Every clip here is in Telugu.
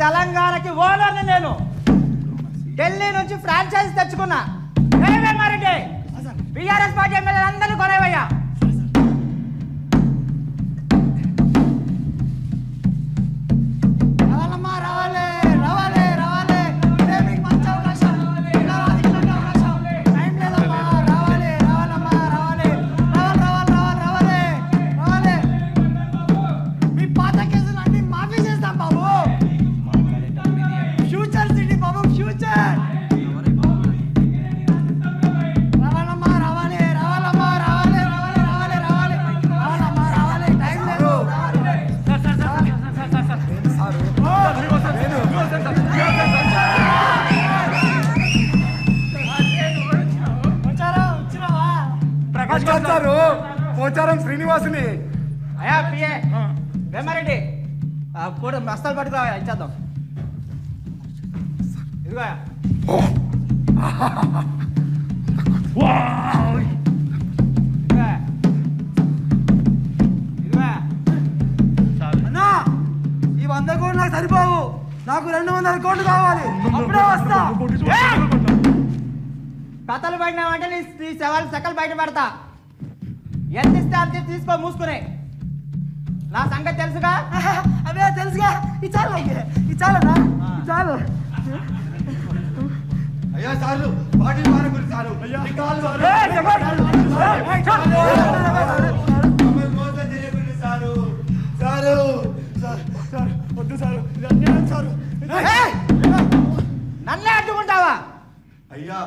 తెలంగాణకి ఓనర్ని నేను. ఢిల్లీ నుంచి ఫ్రాంచైజ్ తెచ్చుకున్నా. ఏమేమారెడ్డి బీఆర్ఎస్ పార్టీ ఎమ్మెల్యేలు అందరినీ కొనేవయ్యా. పోచారం శ్రీనివాసుని అయ్యా పిఏ వేమారెడ్డి కూడా మస్తాలు పట్టుకురా ఇచ్చేద్దాం. ఇదిగో అన్నా ఈ 100 కోట్లు నాకు సరిపోవు. నాకు 200 కోట్లు కావాలి. అప్పుడే వస్తా. కథలు పడినామంటే నీ సవాళ్ళు సకలు బయట పెడతా. ఎంత ఇస్తే అంత తీసుకో మూసుకునే. నా సంగతి తెలుసుగా. అదే తెలుసుగా. ఈ చాలు ఈ చాలన్నా ఈ చాలు. అయ్యా సార్లు పార్టీ వారి గురించి సారు మోసం చేయకుండా సారు సారు సార్ వద్దు సారు సారు. నన్నే అడ్డుకుంటావా? అయ్యా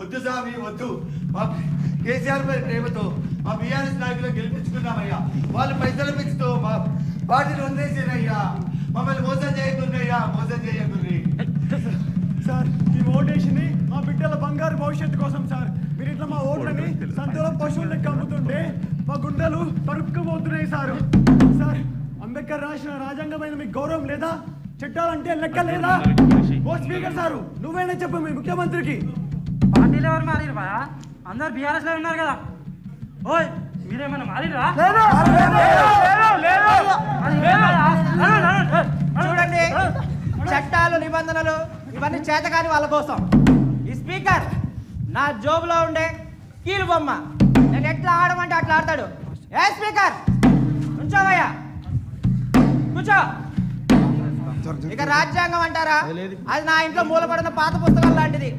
వద్దు స్వామి వద్దు. మా కేసీఆర్ పై ప్రేమతో మా బీఆర్ఎస్ నాయకులు గెలిపించుకున్నామయ్యా. వాళ్ళు పైసలు పెంచుతూ మా పార్టీని వదిలేసారయ్యా. మమ్మల్ని మోసం చేయకున్నాయ్యా, మోసం చేయకుర్రి. సార్ ఈ ఓటేషన్ని మా బిడ్డల బంగారు భవిష్యత్తు కోసం సార్. మీరు ఇట్లా మా ఓట్లని సంతలో పశువులకు అమ్ముతుంటే మా గుండెలు తరుక్కుపోతున్నాయి సారు. సార్ అంబేద్కర్ రాసిన రాజ్యాంగమైన మీకు గౌరవం లేదా? చట్టాలంటే లెక్క లేదా? ఓ స్పీకర్ సారు నువ్వేనా చెప్పు మీ ముఖ్యమంత్రికి. పార్టీలు ఎవరు మారిరు బా? అందరు బీఆర్ఎస్ లో ఉన్నారు కదా. ఓయ్ మీరేమన్నా మారిరా? చూడండి చట్టాలు నిబంధనలు ఇవన్నీ చేతకాని వాళ్ళ కోసం. ఈ స్పీకర్ నా జోబులో ఉండే కీలు బొమ్మ. నేను ఎట్లా ఆడమంటే అట్లా ఆడతాడు. ఏ స్పీకర్ కూర్చోవయ్యా, కూర్చో. ఇక రాజ్యాంగం అంటారా? అది నా ఇంట్లో మూలపడిన పాత పుస్తకం లాంటిది.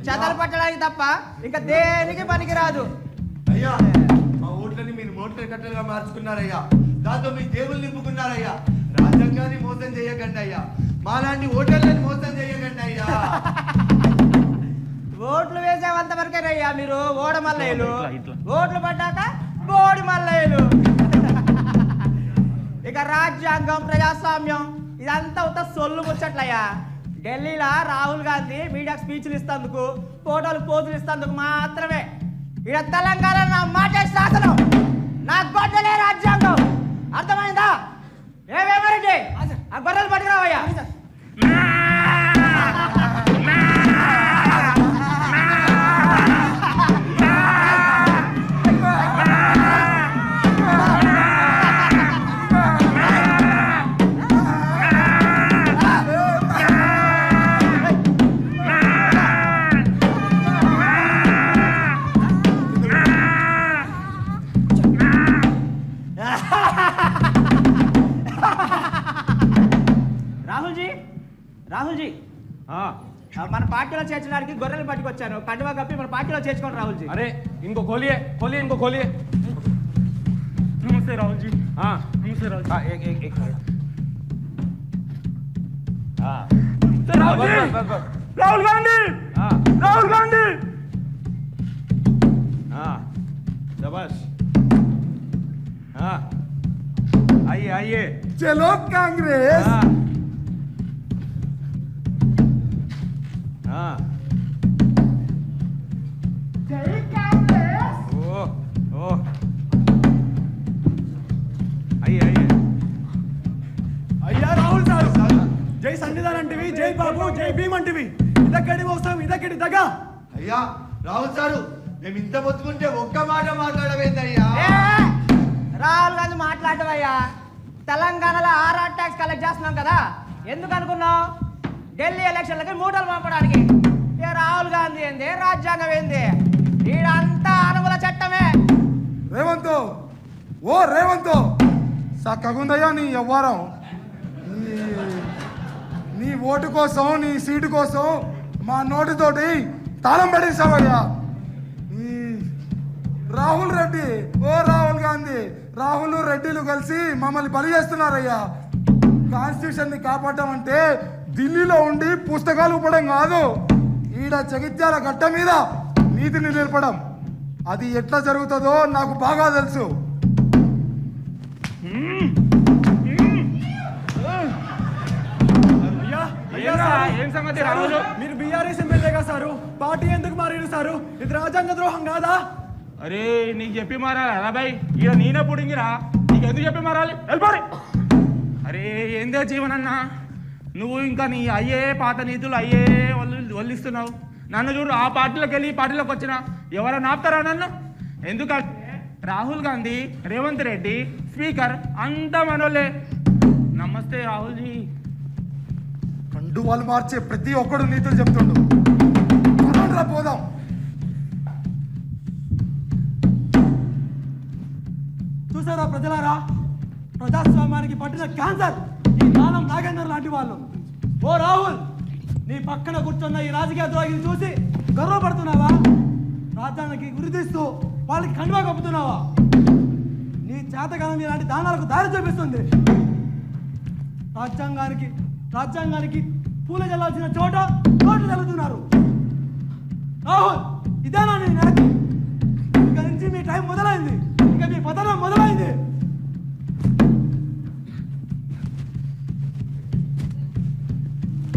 చెదలు పట్టడానికి తప్ప ఇంకా దేనికి పనికిరాదు. అయ్యా మా ఓట్లని మీరు మోట్ల కట్టలుగా మార్చుకున్నారయ్యా. దాంతో మీ దేవుళ్ళు నింపుకున్నారయ్యా. రాజ్యాంగాన్ని మోసం చేయకండి అయ్యా. మాలాంటి ఓటర్లని మోసం చేయకండి అయ్యా. ఓట్లు వేసేంత వరకేనయ్యా మీరు ఓడమల్లయ్యలు. ఓట్లు పడ్డాక బోడి మల్లయ్యలు. ఇక రాజ్యాంగం ప్రజాస్వామ్యం ఇదంతా ఉత్త సొల్లు ముచ్చట్లయ్యా. ఢిల్లీలో రాహుల్ గాంధీ మీడియాకు స్పీచ్లు ఇస్తందుకు, ఫోటోలు పోజులు ఇస్తందుకు మాత్రమే. ఇక తెలంగాణ నా మాట శాసనం, నా గొడ్డలే రాజ్యాంగం. అర్థమైందా? ఏమేమరెడ్డి ఆ గొర్రెలు పట్టుకురావయ్యా. రాహుల్జీ మన పార్టీలో చేర్చడానికి గొర్రెలు పట్టుకొచ్చాను. కండువా కప్పి మన పార్టీలో చేర్చుకోండి రాహుల్జీ. అరే ఇంకో కోలియే ఇంకో కోలియే. నమస్తే రాహుల్జీ. నమస్తే రాహుల్ గాంధీ. రాహుల్ గాంధీ शाबाश. आइए आइए. चलो कांग्रेस. जय कांग्रेस. ओह आइए आइए. అయ్యా రాహుల్ సార్ జై సన్నిధాన్ అంటివి, జై బాబు, జై భీమ్ అంటివి. ఇదక్కడి మోసం, ఇదక్కడి దగా. అయ్యా రాహుల్ సారు మేము ఇంత మొత్తుకుంటే ఒక్క మాట మాట్లాడవేందయ్యా? రాహుల్ గాంధీ మాట్లాడవయ్యా. తెలంగాణలో ఆర్ఆర్ ట్యాక్స్ కలెక్ట్ చేస్తున్నాం కదా, ఎందుకు అనుకున్నావు? ఢిల్లీ ఎలక్షన్లకి మూటలు పంపడానికి. ఏ రాహుల్ గాంధీ ఏంది, రాజ్యాంగం ఏంది, ఈడంతా అనుమల చట్టమే. రేవంత్, ఓ రేవంత్, చక్కగుందయ్యా నీ వ్యవహారం. నీ ఓటు కోసం, నీ సీటు కోసం మా నోటితోటి తాళం పడేసావయ్యా. రాహుల్ రెడ్డి, ఓ రాహుల్ గాంధీ, రాహుల్ రెడ్డిలు కలిసి మమ్మల్ని బలి చేస్తున్నారయ్యా. కాన్స్టిట్యూషన్ ని కాపాడటం అంటే ఢిల్లీలో ఉండి పుస్తకాలు ఇవ్వడం కాదు, ఈడ జగిత్యాల గడ్డ మీద నీతిని నిలపడం. అది ఎట్లా జరుగుతుందో నాకు బాగా తెలుసు. ఏం సంగతి రాహుల్? మీరు బీఆర్ఎస్ ఎమ్మెల్యేగా సారు, పార్టీ ఎందుకు మారారు సారు? ఇది రాజ్యాంగ ద్రోహం కాదా? అరే నీకు చెప్పి మారాలి అబ్బాయి, ఈడ నేనే పుడింగిరా, నీకు ఎందుకు చెప్పి మారాలి? వెళ్ళిపోరి. అరే ఏందే జీవనన్నా, నువ్వు ఇంకా నీ అయ్యే పాత నీతులు అయ్యే వల్లిస్తున్నావు. నన్ను చూడు, ఆ పార్టీలోకి వెళ్ళి ఈ పార్టీలోకి వచ్చినా ఎవరైనా ఆపుతారా నన్ను? ఎందుకంటే రాహుల్ గాంధీ, రేవంత్ రెడ్డి, స్పీకర్ అంతా మనోళ్ళే. నమస్తే రాహుల్జీ. కండు వాళ్ళు మార్చే ప్రతి ఒక్కడు నీతులు చెప్తుండు. రా పోదాం. చూసారా ప్రజలారా, ప్రజాస్వామ్యానికి పట్టిన క్యాన్సర్ ఈ దానం నాగేందర్ లాంటి వాళ్ళు. ఓ రాహుల్, నీ పక్కన కూర్చున్న ఈ రాజకీయ ద్రోహిని చూసి గర్వపడుతున్నావా? రాజ్యాంగానికి గురితీస్తూ వాళ్ళకి కండువా కప్పుతున్నావా? నీ చేతకాలం ఇలాంటి దానాలకు దారి చూపిస్తుంది. రాజ్యాంగానికి పూల చల్లాల్సిన చోట చల్లుతున్నారు. రాహుల్, ఇదేనా నీ నాయకుడు? ఇక నుంచి మీ టైం మొదలైంది, ఇక మీ పతనం మొదలైంది.